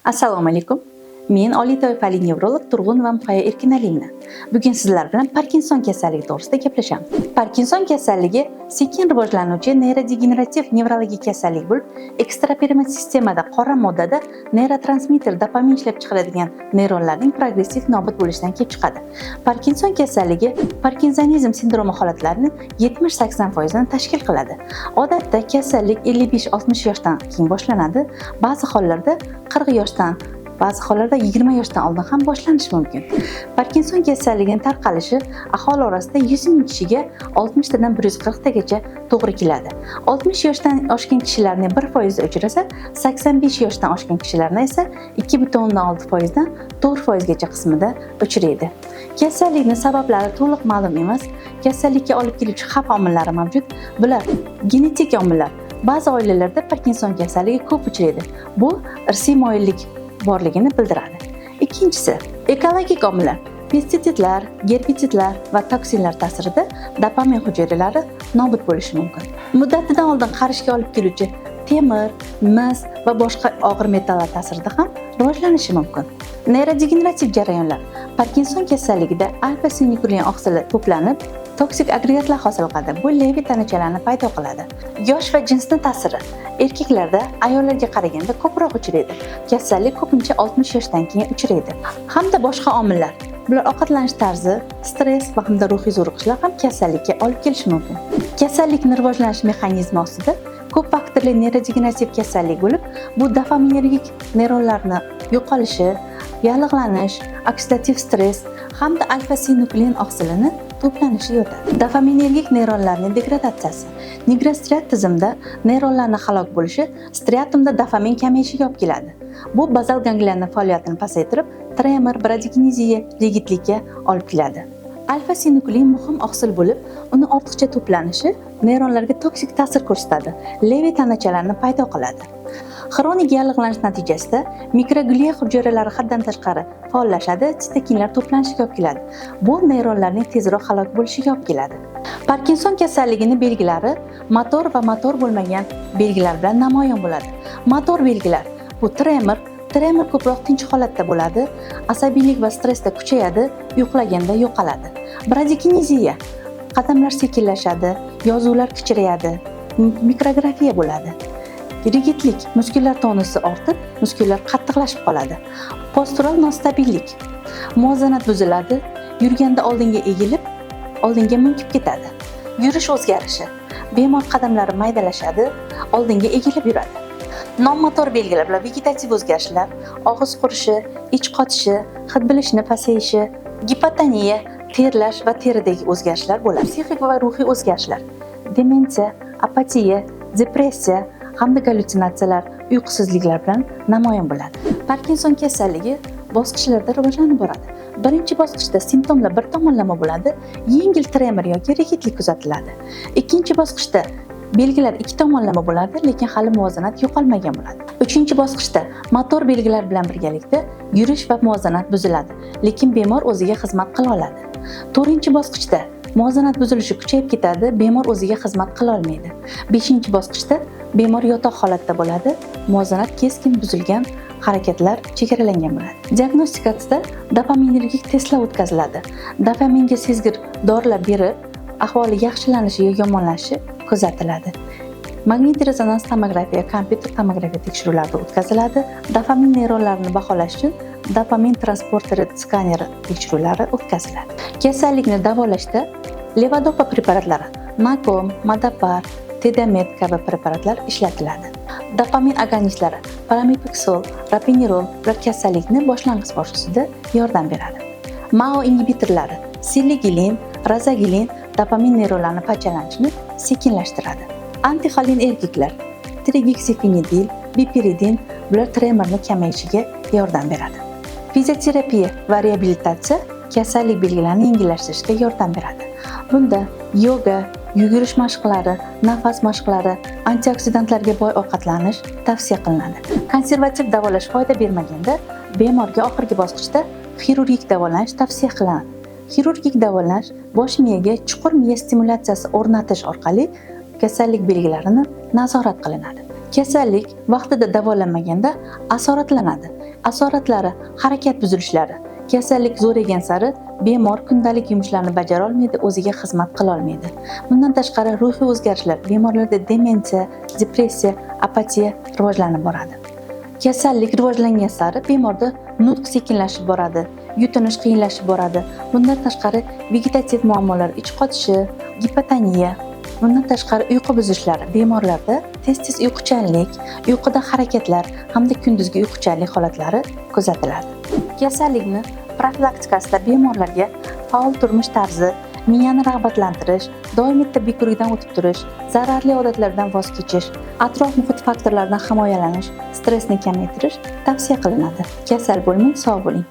Assalomu alaykum. Men oliy toifali nevrolog Turg'un va Muqayya Erkinalievna. Bugun sizlar bilan Parkinson kasalligi to'g'risida gaplashamiz. Parkinson kasalligi sekin rivojlanuvchi neyrodegenerativ nevrologik kasallik bo'lib, ekstrapiramid sistemada qora moddada neyrotransmitter dopamin ishlab chiqaradigan neyronlarning progressiv nobud bo'lishidan kelib chiqadi. Parkinson kasalligi Parkinsonizm sindromi holatlarining 70-80% ni tashkil qiladi. Odatda kasallik 55-60 yoshdan keyin boshlanadi, ba'zi hollarda 40 yoshdan ba'zi hollarda 20 yoshdan oldin ham boshlanishi mumkin. Parkinson kasalligining tarqalishi aholi orasida 100 ming kishiga 60 tadan 140 tagacha to'g'ri keladi. 60 yoshdan oshgan kishilarning 1% uchrasa, 85 yoshdan oshgan kishilarning esa 2,6% dan 4% gacha qismida uchraydi. Kasallikning sabablari to'liq ma'lum emas. Kasallikka olib keluvchi xavf omillari mavjud. Bular genetik omillar. Ba'zi oilalarda Parkinson kasalligi ko'p uchraydi. Bu irsiy moyillik borligini bildiradi. Ikkinchisi, ekologik omillar. Pestitsidlar, gerbitsidlar va toksinlar ta'sirida dopamin hujayralari nobud bo'lishi mumkin. Muddatidan oldin qarishga olib keluvchi temir, mis va boshqa og'ir metallar ta'sirida ham rivojlanishi mumkin. Neyrodegenerativ jarayonlar. Parkinson kasalligida alfa-synuklin oqsili to'planib, toksik agregatlar hosil qiladi. Bu Levi tanachalarni paydo qiladi. Yosh va jinsning ta'siri. Erkaklarda ayollarga qaraganda ko'proq uchraydi. Kasallik ko'pincha 60 yoshdan keyin uchraydi. Hamda boshqa omillar. Bular ovqatlanish tarzi, stress va hamda ruhiy zo'riqishlar ham kasallikka olib kelishi mumkin. Kasallikning rivojlanish mexanizmi ostida ko'p faktorli neyrodegenerativ kasallik bo'lib, bu dopaminergik neyronlarning yo'qolishi, yallig'lanish, oksidativ stress hamda alfa-synuklin oqsilini to'planishi yotadi. Dopaminergik neyronlarning degradatsiyasi. Nigrostriat tizimida neyronlarning halok bo'lishi striatumda dopamin kamayishiga olib keladi. Bu bazal gangliyaning faoliyatini pasaytirib, tremor, bradykineziya, rigidlikka olib keladi. Alfa-synuklin muhim oqsil bo'lib, uni ortiqcha to'planishi neyronlarga toksik ta'sir ko'rsatadi. Levi tanachalarini paydo qiladi. Xronik yallig'lanish natijasida mikrogliya hujayralari haddan tashqari faollashadi, sitokinlar to'planishiga olib keladi. Bu neyronlarning tezroq halok bo'lishiga olib keladi. Parkinson kasalligining belgilari motor va motor bo'lmagan belgilar bilan namoyon bo'ladi. Motor belgilar bu tremor ko'proq tinch holatda bo'ladi, asabiylik va stressda kuchayadi, uxlaganda yo'qoladi. Bradykineziya qadamlar sekinlashadi, yozuvlar kichrayadi, mikrografiya bo'ladi. Rigidlik, muskullar tonusi ortib, muskullar qattiqlashib qoladi. Postural nostabillik, muvozanat buziladi, yurganda oldinga egilib, oldinga munkib ketadi. Yurish o'zgarishi, bemor qadamlari maydalashadi, oldinga egilib yuradi. Non-motor belgilar bilan vegetativ o'zgarishlar, og'iz qurishi, ich qotishi, hid bilishni pasayishi, gipotoniya, terlash va teridagi o'zgarishlar bo'ladi. Psixik va ruhiy o'zgarishlar, demensiya, apatiya, depressiya hamda gallyutsinatsiyalar, uyqusizliklar bilan namoyon bo'ladi. Parkinson kasalligi bosqichlarda rivojlanib boradi. Birinchi bosqichda simptomlar bir tomonlama bo'ladi, yengil tremor yoki rigidlik kuzatiladi. Ikkinchi bosqichda belgilar ikki tomonlama bo'ladi, lekin hali muvozanat yo'qolmagan bo'ladi. Uchinchi bosqichda motor belgilar bilan birgalikda yurish va muvozanat buziladi, lekin bemor o'ziga xizmat qila oladi. To'rtinchi bosqichda muvozanat buzilishi kuchayib ketadi, bemor o'ziga xizmat qila olmaydi. Beshinchi bosqichda bemor yotoq holatda bo'ladi, muvozanat keskin buzilgan, harakatlar chegaralangan bo'ladi. Diagnostikasida dopaminergik testlar o'tkaziladi. Dopaminga sezgir dorilar berib, ahvoli yaxshilanishi yoki yomonlashishi kuzatiladi. Magnit rezonans tomografiya, kompyuter tomografiya tekshiruvlari o'tkaziladi. Dopamin neyronlarini baholash uchun dopamin transporteri skaneri tekshiruvlari o'tkaziladi. Kasallikni davolashda levodopa preparatlari, Nakom, Madapar, Tedamet kabi preparatlar ishlatiladi. Dopamin agonistlari, pramipexol, rapinirol ular kasallikni boshlang'ich bosqichida yordam beradi. MAO ingibitorlari, siligilin, razagilin dopamin neyronlarini parchalanishini sekinlashtiradi. Antixolin erkaklar, trigixifenidil, bipiridin bular tremorni kamayishiga yordam beradi. Fizioterapiya va reabilitatsiya kasallik belgilarini yengillashtirishga yordam beradi. Bunda yoga, yugurish mashqlari, nafas mashqlari, antioksidantlarga boy ovqatlanish tavsiya qilinadi. Konservativ davolash foyda bermaganda, bemorga oxirgi bosqichda xirurgik davolanish tavsiya qilinadi. Xirurgik davolash bosh miyaga chuqur miya stimulyatsiyasi o'rnatish orqali kasallik belgilarini nazorat qilinadi. Kasallik vaqtida davolanmaganda asoratlanadi. Asoratlari harakat buzilishlari. Kasallik zo'raygan sari bemor kundalik yumushlarni bajara olmaydi, o'ziga xizmat qila olmaydi. Bundan tashqari ruhiy o'zgarishlar, bemorlarda demensiya, depressiya, apatiya rivojlanib boradi. Kasallik rivojlangan sari bemorda nutq sekinlashib boradi, yutinish qiyinlashib boradi. Bundan tashqari vegetativ muammolar, ich qotishi, gipotoniya, bundan tashqari uyqu buzishlari, bemorlarda tez-tez uyquchanlik, uyquda harakatlar hamda kunduzgi uyquchanlik holatlari kuzatiladi. Kasallikni profilaktikasida bemorlarga faol turmush tarzi, miyani rag'batlantirish, doimiy tibbiy ko'rikdan o'tib turish, zararli odatlardan voz kechish, atrof muhit faktorlaridan himoyalanish, stressni kamaytirish tavsiya qilinadi. Kasal bo'lmang, sog' bo'ling.